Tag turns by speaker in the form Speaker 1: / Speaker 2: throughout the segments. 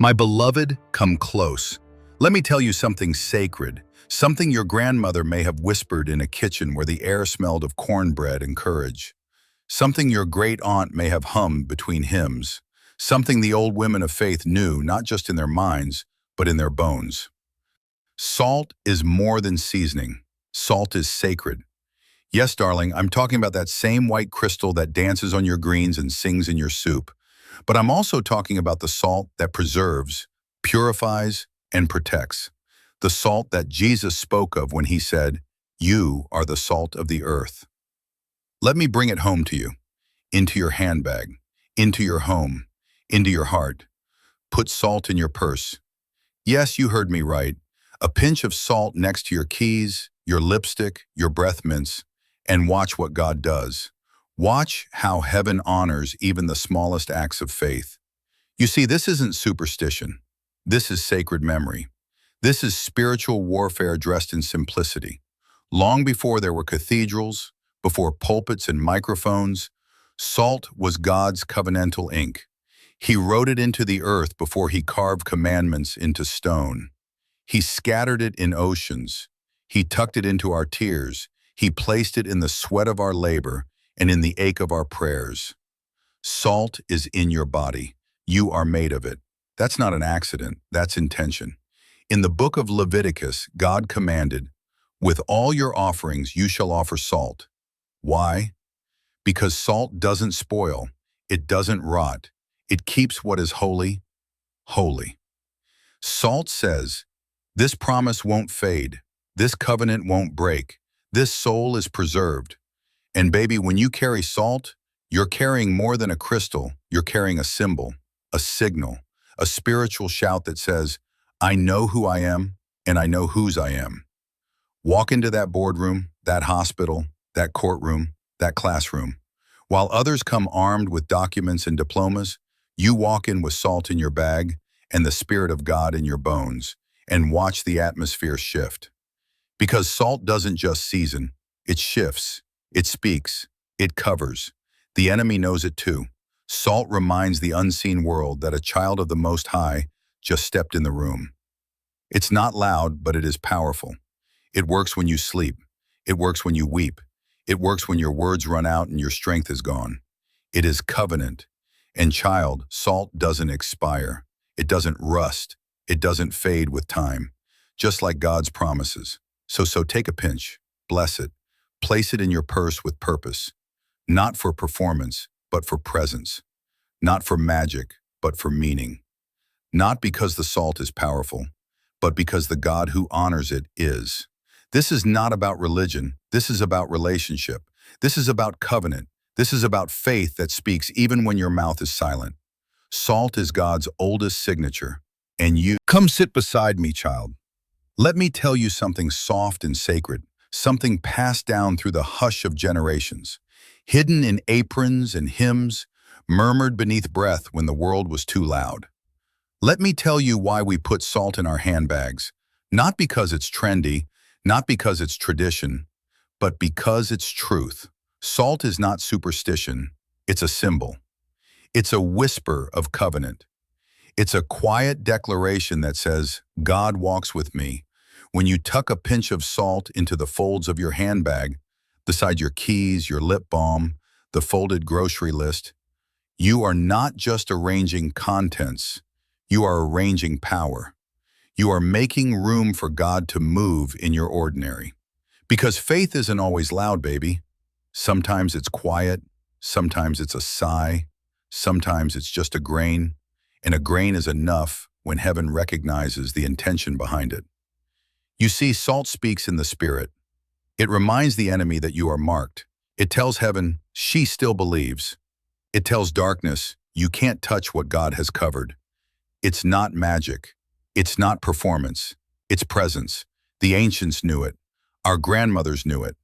Speaker 1: My beloved, come close. Let me tell you something sacred, something your grandmother may have whispered in a kitchen where the air smelled of cornbread and courage. Something your great-aunt may have hummed between hymns. Something the old women of faith knew, not just in their minds, but in their bones. Salt is more than seasoning. Salt is sacred. Yes, darling, I'm talking about that same white crystal that dances on your greens and sings in your soup. But I'm also talking about the salt that preserves, purifies, and protects. The salt that Jesus spoke of when he said, "You are the salt of the earth." Let me bring it home to you, into your handbag, into your home, into your heart. Put salt in your purse. Yes, you heard me right. A pinch of salt next to your keys, your lipstick, your breath mints, and watch what God does. Watch how heaven honors even the smallest acts of faith. You see, this isn't superstition. This is sacred memory. This is spiritual warfare dressed in simplicity. Long before there were cathedrals, before pulpits and microphones, salt was God's covenantal ink. He wrote it into the earth before he carved commandments into stone. He scattered it in oceans. He tucked it into our tears. He placed it in the sweat of our labor and in the ache of our prayers. Salt is in your body. You are made of it. That's not an accident. That's intention. In the book of Leviticus, God commanded, "With all your offerings you shall offer salt." Why? Because salt doesn't spoil. It doesn't rot. It keeps what is holy, holy. Salt says, this promise won't fade. This covenant won't break. This soul is preserved. And baby, when you carry salt, you're carrying more than a crystal. You're carrying a symbol, a signal, a spiritual shout that says, I know who I am and I know whose I am. Walk into that boardroom, that hospital, that courtroom, that classroom. While others come armed with documents and diplomas, you walk in with salt in your bag and the Spirit of God in your bones, and watch the atmosphere shift. Because salt doesn't just season, it shifts, it speaks, it covers. The enemy knows it too. Salt reminds the unseen world that a child of the Most High just stepped in the room. It's not loud, but it is powerful. It works when you sleep. It works when you weep. It works when your words run out and your strength is gone. It is covenant. And child, salt doesn't expire. It doesn't rust. It doesn't fade with time, just like God's promises. So take a pinch, bless it, place it in your purse with purpose, not for performance, but for presence, not for magic, but for meaning, not because the salt is powerful, but because the God who honors it is. This is not about religion. This is about relationship. This is about covenant. This is about faith that speaks even when your mouth is silent. Salt is God's oldest signature, and you come sit beside me, child. Let me tell you something soft and sacred, something passed down through the hush of generations, hidden in aprons and hymns, murmured beneath breath when the world was too loud. Let me tell you why we put salt in our handbags, not because it's trendy, not because it's tradition, but because it's truth. Salt is not superstition, it's a symbol. It's a whisper of covenant. It's a quiet declaration that says, God walks with me. When you tuck a pinch of salt into the folds of your handbag, beside your keys, your lip balm, the folded grocery list, you are not just arranging contents, you are arranging power. You are making room for God to move in your ordinary. Because faith isn't always loud, baby. Sometimes it's quiet, sometimes it's a sigh, sometimes it's just a grain, and a grain is enough when heaven recognizes the intention behind it. You see, salt speaks in the Spirit. It reminds the enemy that you are marked. It tells heaven, she still believes. It tells darkness, you can't touch what God has covered. It's not magic. It's not performance. It's presence. The ancients knew it. Our grandmothers knew it.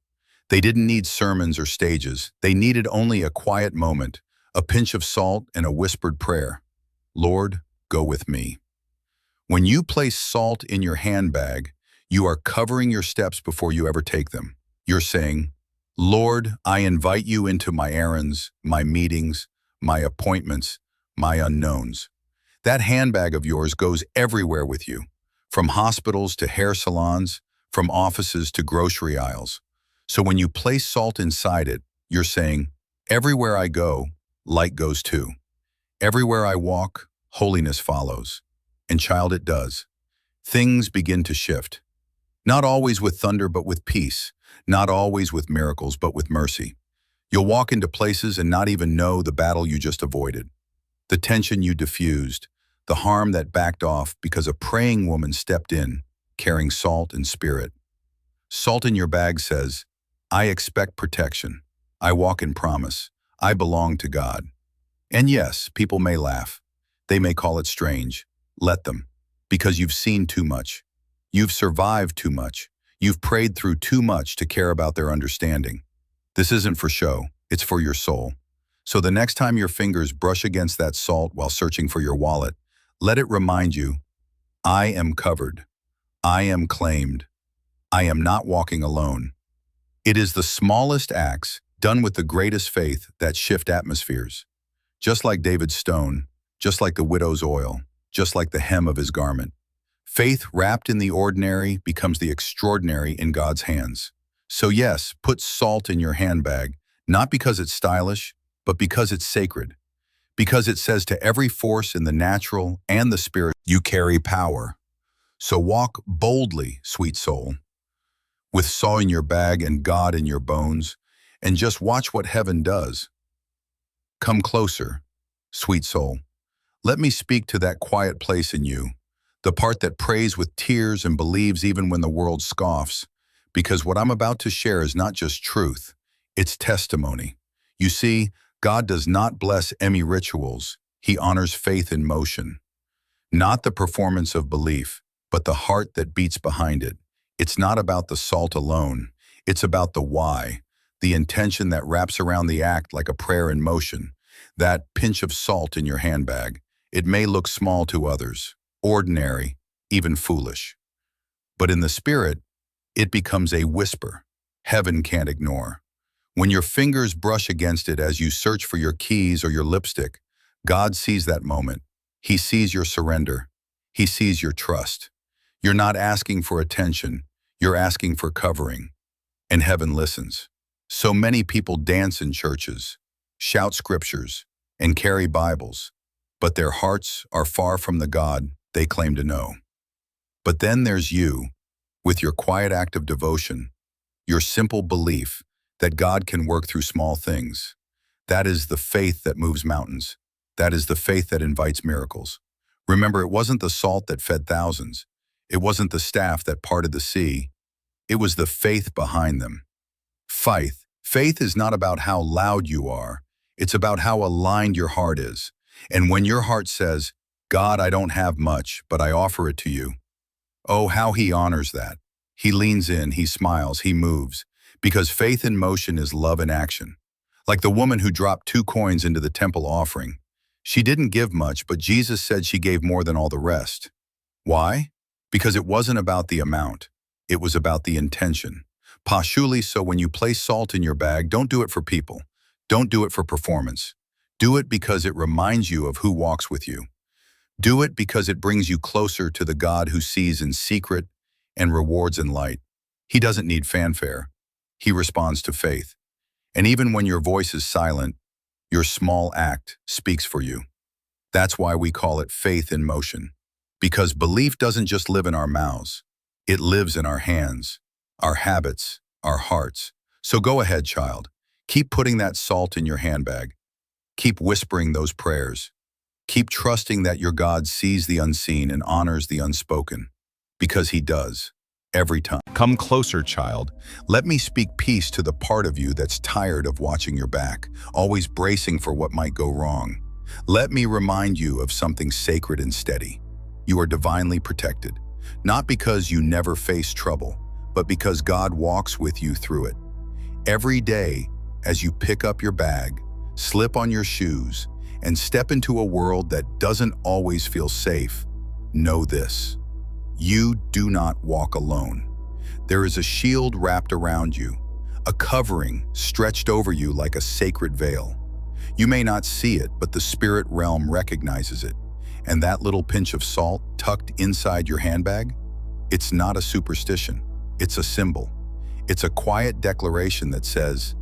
Speaker 1: They didn't need sermons or stages. They needed only a quiet moment, a pinch of salt and a whispered prayer. Lord, go with me. When you place salt in your handbag, you are covering your steps before you ever take them. You're saying, Lord, I invite you into my errands, my meetings, my appointments, my unknowns. That handbag of yours goes everywhere with you, from hospitals to hair salons, from offices to grocery aisles. So when you place salt inside it, you're saying, everywhere I go, light goes too. Everywhere I walk, holiness follows. And child, it does. Things begin to shift. Not always with thunder, but with peace. Not always with miracles, but with mercy. You'll walk into places and not even know the battle you just avoided, the tension you diffused, the harm that backed off because a praying woman stepped in, carrying salt and spirit. Salt in your bag says, I expect protection. I walk in promise. I belong to God. And yes, people may laugh. They may call it strange. Let them. Because you've seen too much. You've survived too much. You've prayed through too much to care about their understanding. This isn't for show. It's for your soul. So the next time your fingers brush against that salt while searching for your wallet, let it remind you, I am covered. I am claimed. I am not walking alone. It is the smallest acts, done with the greatest faith, that shift atmospheres. Just like David's stone, just like the widow's oil, just like the hem of his garment. Faith wrapped in the ordinary becomes the extraordinary in God's hands. So yes, put salt in your handbag, not because it's stylish, but because it's sacred. Because it says to every force in the natural and the spirit, you carry power. So walk boldly, sweet soul, with salt in your bag and God in your bones, and just watch what heaven does. Come closer, sweet soul. Let me speak to that quiet place in you, the part that prays with tears and believes even when the world scoffs, because what I'm about to share is not just truth, it's testimony. You see, God does not bless any rituals. He honors faith in motion. Not the performance of belief, but the heart that beats behind it. It's not about the salt alone. It's about the why, the intention that wraps around the act like a prayer in motion. That pinch of salt in your handbag. It may look small to others, ordinary, even foolish. But in the spirit, it becomes a whisper heaven can't ignore. When your fingers brush against it as you search for your keys or your lipstick, God sees that moment. He sees your surrender. He sees your trust. You're not asking for attention. You're asking for covering. And heaven listens. So many people dance in churches, shout scriptures, and carry Bibles, but their hearts are far from the God they claim to know. But then there's you, with your quiet act of devotion, your simple belief that God can work through small things. That is the faith that moves mountains. That is the faith that invites miracles. Remember, it wasn't the salt that fed thousands. It wasn't the staff that parted the sea. It was the faith behind them. Faith. Faith is not about how loud you are. It's about how aligned your heart is. And when your heart says, God, I don't have much, but I offer it to you. Oh, how he honors that. He leans in, he smiles, he moves. Because faith in motion is love in action. Like the woman who dropped 2 coins into the temple offering. She didn't give much, but Jesus said she gave more than all the rest. Why? Because it wasn't about the amount. It was about the intention. Pashuli, so when you place salt in your bag, don't do it for people. Don't do it for performance. Do it because it reminds you of who walks with you. Do it because it brings you closer to the God who sees in secret and rewards in light. He doesn't need fanfare. He responds to faith. And even when your voice is silent, your small act speaks for you. That's why we call it faith in motion. Because belief doesn't just live in our mouths. It lives in our hands, our habits, our hearts. So go ahead, child. Keep putting that salt in your handbag. Keep whispering those prayers. Keep trusting that your God sees the unseen and honors the unspoken. Because he does. Every time. Come closer, child. Let me speak peace to the part of you that's tired of watching your back, always bracing for what might go wrong. Let me remind you of something sacred and steady. You are divinely protected, not because you never face trouble, but because God walks with you through it. Every day, as you pick up your bag, slip on your shoes, and step into a world that doesn't always feel safe, know this. You do not walk alone. There is a shield wrapped around you, a covering stretched over you like a sacred veil. You may not see it, but the spirit realm recognizes it. And that little pinch of salt tucked inside your handbag? It's not a superstition. It's a symbol. It's a quiet declaration that says,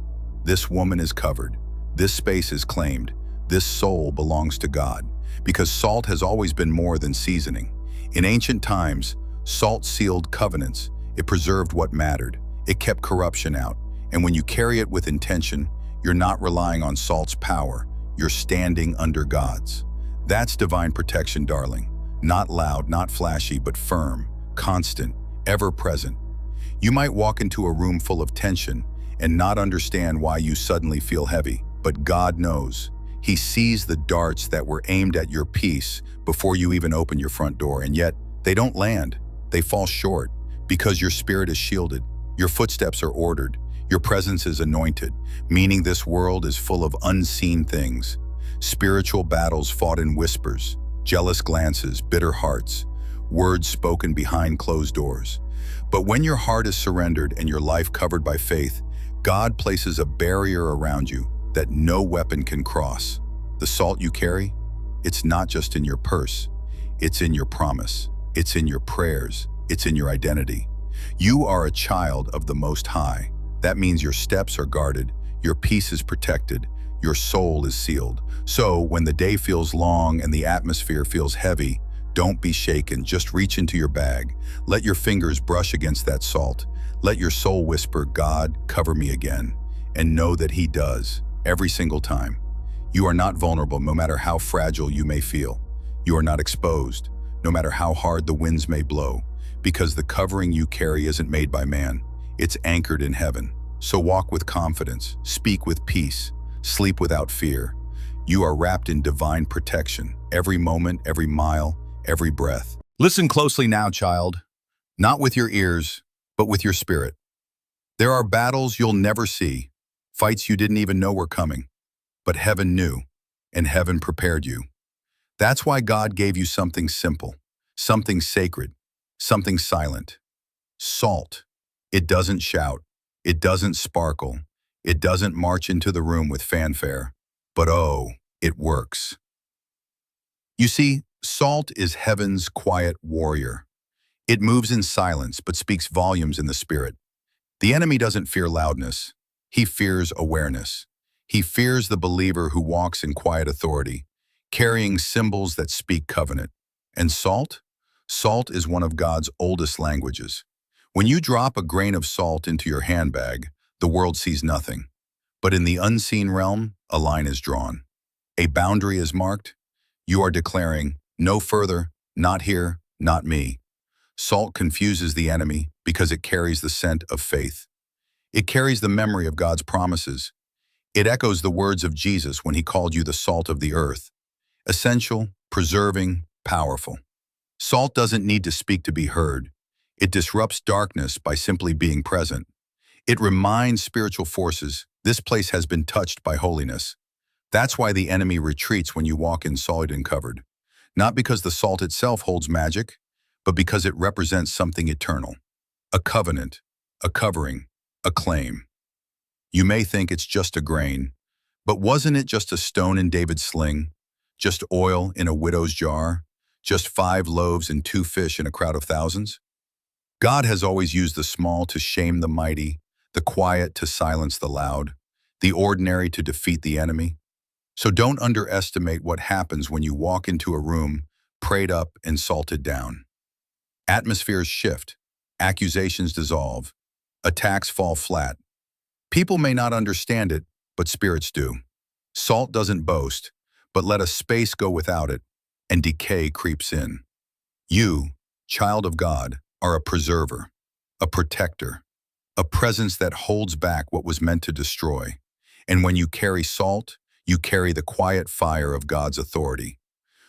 Speaker 1: this woman is covered, this space is claimed, this soul belongs to God. Because salt has always been more than seasoning. In ancient times, salt sealed covenants. It preserved what mattered. It kept corruption out. And when you carry it with intention, you're not relying on salt's power. You're standing under God's. That's divine protection, darling. Not loud, not flashy, but firm, constant, ever present. You might walk into a room full of tension and not understand why you suddenly feel heavy, but God knows. He sees the darts that were aimed at your peace before you even open your front door, and yet they don't land. They fall short because your spirit is shielded, your footsteps are ordered, your presence is anointed, meaning this world is full of unseen things. Spiritual battles fought in whispers, jealous glances, bitter hearts, words spoken behind closed doors. But when your heart is surrendered and your life covered by faith, God places a barrier around you that no weapon can cross. The salt you carry, it's not just in your purse, it's in your promise, it's in your prayers, it's in your identity. You are a child of the Most High. That means your steps are guarded, your peace is protected, your soul is sealed. So when the day feels long and the atmosphere feels heavy, don't be shaken, just reach into your bag. Let your fingers brush against that salt. Let your soul whisper, God, cover me again. And know that He does, every single time. You are not vulnerable, no matter how fragile you may feel. You are not exposed, no matter how hard the winds may blow, because the covering you carry isn't made by man. It's anchored in heaven. So walk with confidence, speak with peace, sleep without fear. You are wrapped in divine protection, every moment, every mile, every breath. Listen closely now, child, not with your ears, but with your spirit. There are battles you'll never see, fights you didn't even know were coming, but heaven knew, and heaven prepared you. That's why God gave you something simple, something sacred, something silent. Salt. It doesn't shout, it doesn't sparkle, it doesn't march into the room with fanfare, but oh, it works. You see, salt is heaven's quiet warrior. It moves in silence but speaks volumes in the spirit. The enemy doesn't fear loudness. He fears awareness. He fears the believer who walks in quiet authority, carrying symbols that speak covenant. And salt? Salt is one of God's oldest languages. When you drop a grain of salt into your handbag, the world sees nothing. But in the unseen realm, a line is drawn. A boundary is marked. You are declaring, no further, not here, not me. Salt confuses the enemy because it carries the scent of faith. It carries the memory of God's promises. It echoes the words of Jesus when He called you the salt of the earth. Essential, preserving, powerful. Salt doesn't need to speak to be heard. It disrupts darkness by simply being present. It reminds spiritual forces, this place has been touched by holiness. That's why the enemy retreats when you walk in solid and covered. Not because the salt itself holds magic, but because it represents something eternal. A covenant, a covering, a claim. You may think it's just a grain, but wasn't it just a stone in David's sling? Just oil in a widow's jar? Just 5 loaves and 2 fish in a crowd of thousands? God has always used the small to shame the mighty, the quiet to silence the loud, the ordinary to defeat the enemy. So don't underestimate what happens when you walk into a room prayed up and salted down. Atmospheres shift, accusations dissolve, attacks fall flat. People may not understand it, but spirits do. Salt doesn't boast, but let a space go without it, and decay creeps in. You, child of God, are a preserver, a protector, a presence that holds back what was meant to destroy. And when you carry salt, you carry the quiet fire of God's authority.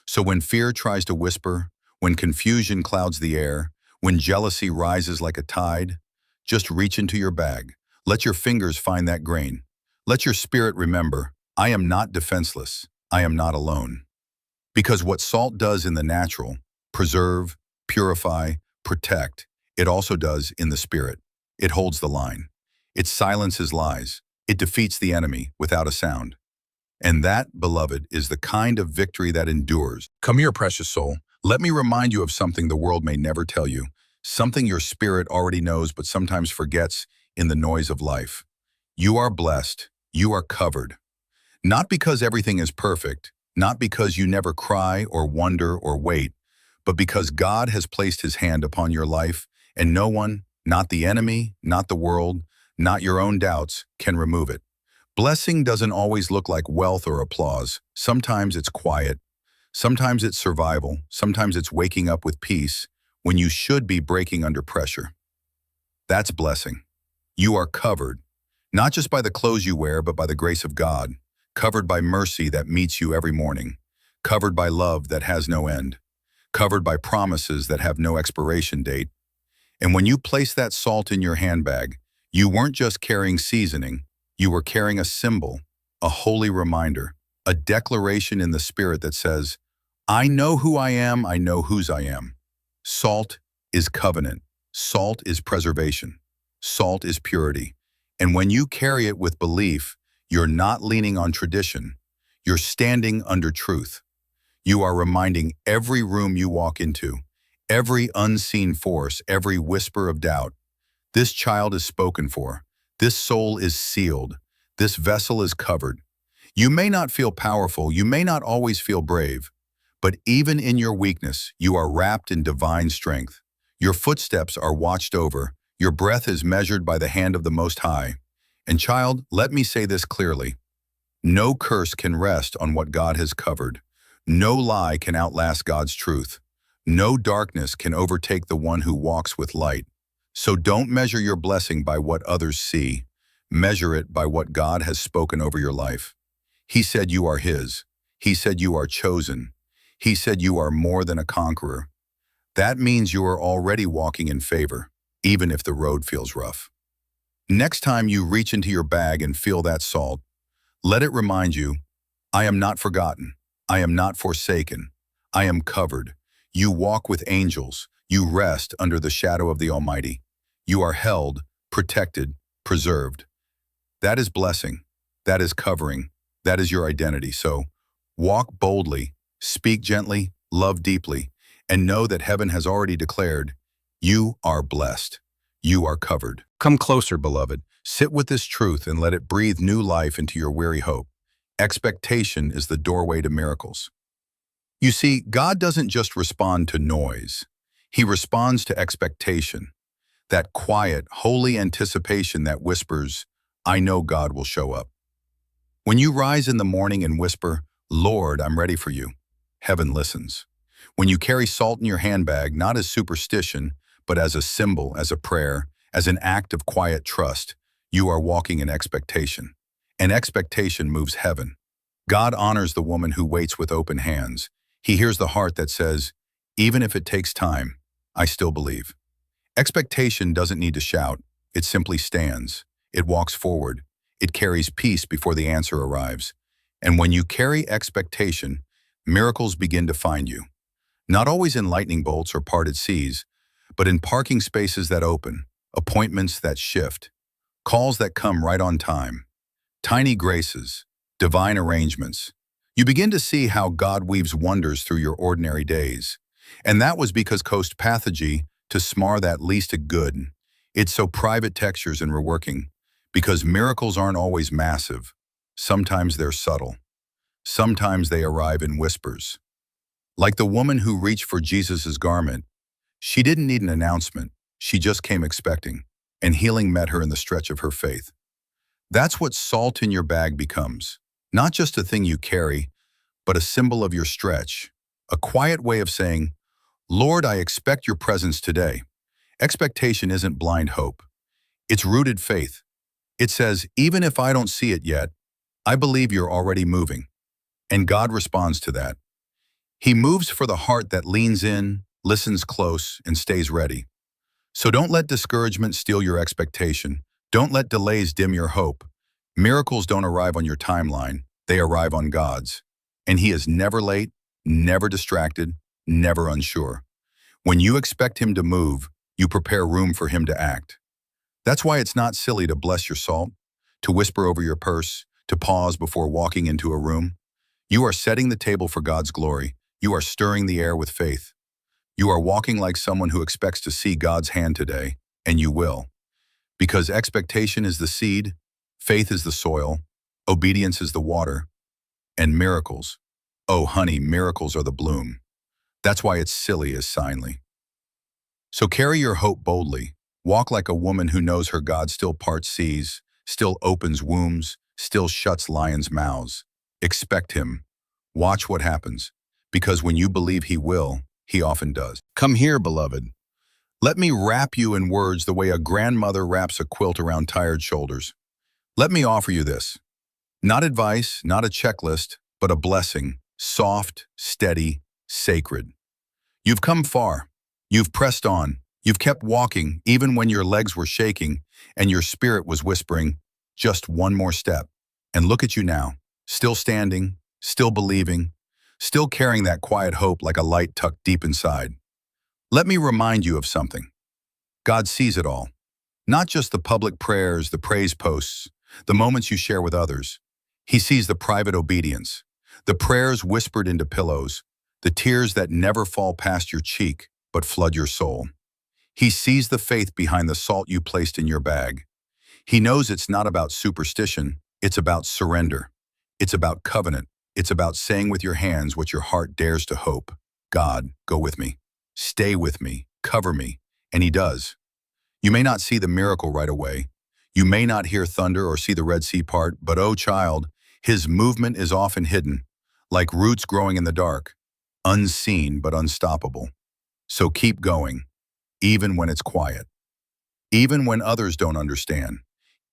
Speaker 1: So when fear tries to whisper, when confusion clouds the air, when jealousy rises like a tide, just reach into your bag. Let your fingers find that grain. Let your spirit remember, I am not defenseless. I am not alone. Because what salt does in the natural, preserve, purify, protect, it also does in the spirit. It holds the line. It silences lies. It defeats the enemy without a sound. And that, beloved, is the kind of victory that endures. Come here, precious soul. Let me remind you of something the world may never tell you, something your spirit already knows but sometimes forgets in the noise of life. You are blessed. You are covered. Not because everything is perfect, not because you never cry or wonder or wait, but because God has placed his hand upon your life, and no one, not the enemy, not the world, not your own doubts, can remove it. Blessing doesn't always look like wealth or applause. Sometimes it's quiet. Sometimes it's survival. Sometimes it's waking up with peace when you should be breaking under pressure. That's blessing. You are covered, not just by the clothes you wear, but by the grace of God, covered by mercy that meets you every morning, covered by love that has no end, covered by promises that have no expiration date. And when you place that salt in your handbag, you weren't just carrying seasoning, you were carrying a symbol, a holy reminder, a declaration in the spirit that says, I know who I am, I know whose I am. Salt is covenant. Salt is preservation. Salt is purity. And when you carry it with belief, you're not leaning on tradition. You're standing under truth. You are reminding every room you walk into, every unseen force, every whisper of doubt, this child is spoken for. This soul is sealed. This vessel is covered. You may not feel powerful. You may not always feel brave. But even in your weakness, you are wrapped in divine strength. Your footsteps are watched over. Your breath is measured by the hand of the Most High. And child, let me say this clearly. No curse can rest on what God has covered. No lie can outlast God's truth. No darkness can overtake the one who walks with light. So don't measure your blessing by what others see. Measure it by what God has spoken over your life. He said you are his. He said you are chosen. He said you are more than a conqueror. That means you are already walking in favor, even if the road feels rough. Next time you reach into your bag and feel that salt, let it remind you, I am not forgotten. I am not forsaken. I am covered. You walk with angels. You rest under the shadow of the Almighty. You are held, protected, preserved. That is blessing. That is covering. That is your identity. So walk boldly, speak gently, love deeply, and know that heaven has already declared, you are blessed. You are covered. Come closer, beloved. Sit with this truth and let it breathe new life into your weary hope. Expectation is the doorway to miracles. You see, God doesn't just respond to noise. He responds to expectation. That quiet, holy anticipation that whispers, I know God will show up. When you rise in the morning and whisper, Lord, I'm ready for you, heaven listens. When you carry salt in your handbag, not as superstition, but as a symbol, as a prayer, as an act of quiet trust, you are walking in expectation. And expectation moves heaven. God honors the woman who waits with open hands. He hears the heart that says, even if it takes time, I still believe. Expectation doesn't need to shout. It simply stands. It walks forward. It carries peace before the answer arrives. And when you carry expectation, miracles begin to find you. Not always in lightning bolts or parted seas, but in parking spaces that open, appointments that shift, calls that come right on time, tiny graces, divine arrangements. You begin to see how God weaves wonders through your ordinary days. And that was because Coast Pathogy to smar that least a good. It's so private textures and reworking, because miracles aren't always massive. Sometimes they're subtle. Sometimes they arrive in whispers. Like the woman who reached for Jesus' garment, she didn't need an announcement. She just came expecting, and healing met her in the stretch of her faith. That's what salt in your bag becomes. Not just a thing you carry, but a symbol of your stretch. A quiet way of saying, Lord, I expect your presence today. Expectation isn't blind hope. It's rooted faith. It says, even if I don't see it yet, I believe you're already moving. And God responds to that. He moves for the heart that leans in, listens close, and stays ready. So don't let discouragement steal your expectation. Don't let delays dim your hope. Miracles don't arrive on your timeline. They arrive on God's. And He is never late, never distracted, never unsure. When you expect Him to move, you prepare room for Him to act. That's why it's not silly to bless your salt, to whisper over your purse, to pause before walking into a room? You are setting the table for God's glory. You are stirring the air with faith. You are walking like someone who expects to see God's hand today, and you will. Because expectation is the seed, faith is the soil, obedience is the water, and miracles. Oh, honey, miracles are the bloom. That's why it's silly as signly. So carry your hope boldly. Walk like a woman who knows her God still parts seas, still opens wombs, still shuts lions' mouths. Expect him. Watch what happens. Because when you believe he will, he often does. Come here, beloved. Let me wrap you in words the way a grandmother wraps a quilt around tired shoulders. Let me offer you this. Not advice, not a checklist, but a blessing, soft, steady, sacred. You've come far. You've pressed on. You've kept walking, even when your legs were shaking and your spirit was whispering, just one more step. And look at you now, still standing, still believing, still carrying that quiet hope like a light tucked deep inside. Let me remind you of something. God sees it all. Not just the public prayers, the praise posts, the moments you share with others. He sees the private obedience, the prayers whispered into pillows, the tears that never fall past your cheek but flood your soul. He sees the faith behind the salt you placed in your bag. He knows it's not about superstition, it's about surrender. It's about covenant. It's about saying with your hands what your heart dares to hope. God, go with me. Stay with me. Cover me. And he does. You may not see the miracle right away. You may not hear thunder or see the Red Sea part, but oh child, his movement is often hidden, like roots growing in the dark, unseen but unstoppable. So keep going, even when it's quiet, even when others don't understand,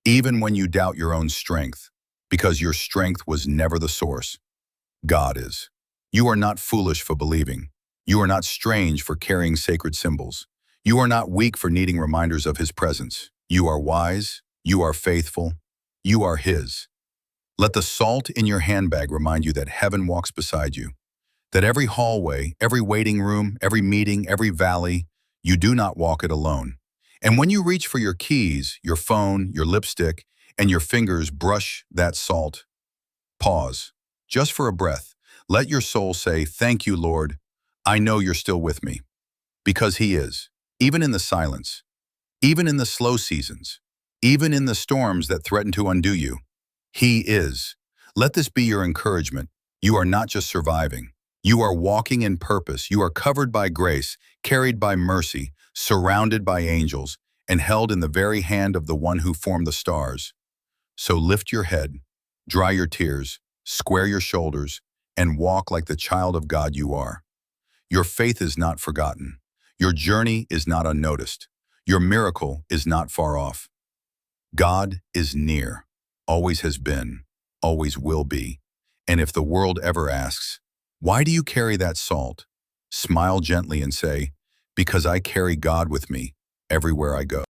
Speaker 1: even when you doubt your own strength, because your strength was never the source. God is. You are not foolish for believing. You are not strange for carrying sacred symbols. You are not weak for needing reminders of his presence. You are wise. You are faithful. You are his. Let the salt in your handbag remind you that heaven walks beside you, that every hallway, every waiting room, every meeting, every valley, you do not walk it alone. And when you reach for your keys, your phone, your lipstick, and your fingers brush that salt, pause, just for a breath. Let your soul say, "Thank you, Lord. I know you're still with me." Because he is, even in the silence, even in the slow seasons, even in the storms that threaten to undo you. He is. Let this be your encouragement. You are not just surviving. You are walking in purpose. You are covered by grace, carried by mercy, surrounded by angels, and held in the very hand of the one who formed the stars. So lift your head, dry your tears, square your shoulders, and walk like the child of God you are. Your faith is not forgotten. Your journey is not unnoticed. Your miracle is not far off. God is near, always has been, always will be. And if the world ever asks, "Why do you carry that salt?" smile gently and say, "Because I carry God with me everywhere I go."